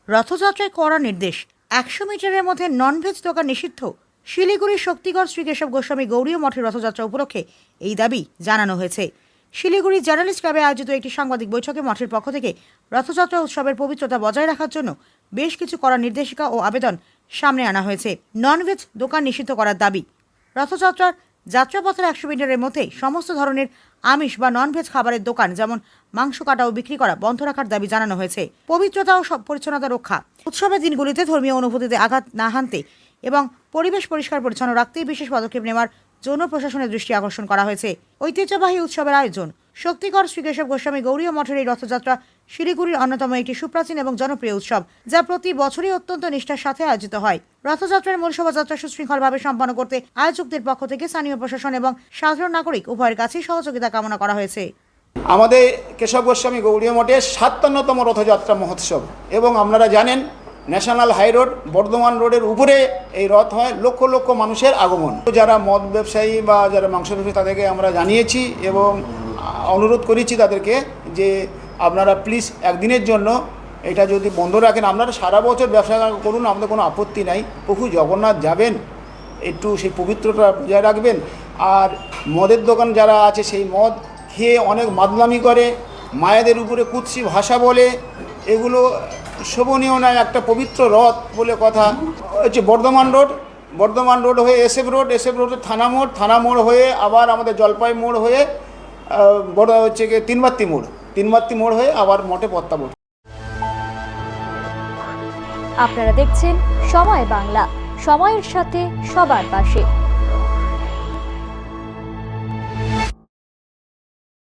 রথযাত্রায় কড়া নির্দেশ, 100 মিটারের মধ্যে ননভেজ দোকান নিষিদ্ধ। শিলিগুড়ির শক্তিগড় শ্রী কেশব গোস্বামী গৌড়ীয় মঠের রথযাত্রা উপলক্ষে এই দাবি জানানো হয়েছে। শিলিগুড়ি জার্নালিস্ট ক্লাবে আয়োজিত একটি সাংবাদিক বৈঠকে মঠের পক্ষ থেকে রথযাত্রা উৎসবের পবিত্রতা বজায় রাখার জন্য বেশ কিছু কড়া নির্দেশিকা ও আবেদন সামনে আনা হয়েছে। ননভেজ দোকান নিষিদ্ধ করার দাবি। রথযাত্রার যাত্রাপথের 100 মিটারের মধ্যে সমস্ত ধরনের আমিষ বা ননভেজ খাবারের দোকান যেমন মাংস কাটা ও বিক্রি করা বন্ধ রাখার দাবি জানানো হয়েছে। পবিত্রতা ও পরিচ্ছন্নতা রক্ষা, উৎসবের দিনগুলিতে ধর্মীয় অনুভূতিতে আঘাত না হানতে এবং পরিবেশ পরিষ্কার পরিচ্ছন্ন রাখতেই বিশেষ পদক্ষেপ নেওয়ার জন্য প্রশাসনের দৃষ্টি আকর্ষণ করা হয়েছে। ঐতিহ্যবাহী উৎসবের আয়োজন। শক্তিগড় শ্রী কেশব গোস্বামী গৌড়ীয় মঠের এই রথযাত্রা শিলিগুড়ির অন্যতম একটি সুপ্রাচীন এবং জনপ্রিয় উৎসব, যা প্রতি বছরই অত্যন্ত নিষ্ঠার সাথে আয়োজিত হয়। রথযাত্রার মূল শোভাযাত্রা সুশৃঙ্খলভাবে সম্পন্ন করতে আয়োজকদের পক্ষ থেকে স্থানীয় প্রশাসন এবং সাধারণ নাগরিক উভয়ের কাছেই সহযোগিতা কামনা করা হয়েছে। আমাদের কেশব গোস্বামী গৌড়ীয় মঠের 57তম রথযাত্রা মহোৎসব, এবং আপনারা জানেন ন্যাশনাল হাই রোড বর্ধমান রোডের উপরে এই রথ হয়। লক্ষ লক্ষ মানুষের আগমন। যারা মদ ব্যবসায়ী বা যারা মাংস ব্যবসায়ী তাদেরকে আমরা জানিয়েছি এবং অনুরোধ করেছি তাদেরকে যে আপনারা প্লিজ একদিনের জন্য এটা যদি বন্ধ রাখেন, আপনারা সারা বছর ব্যবসা করুন, আমাদের কোনো আপত্তি নাই। প্রভু জগন্নাথ যাবেন, একটু সেই পবিত্রতা বজায় রাখবেন। আর মদের দোকান যারা আছে সেই মদ খেয়ে অনেক মাদলামি করে, মায়েদের উপরে কুৎসি ভাষা বলে, এগুলো শোভনীয় নয়। একটা পবিত্র রথ বলে কথা হচ্ছে বর্ধমান রোড হয়ে এসএফ রোড থানা মোড় হয়ে আবার আমাদের জলপাই মোড় হয়ে বড় হচ্ছে গিয়ে তিনবাত্তি মোড় হয়ে আবার মঠে পত্তা মোড়। আপনারা দেখছেন সময় বাংলা, সময়ের সাথে সবার পাশে।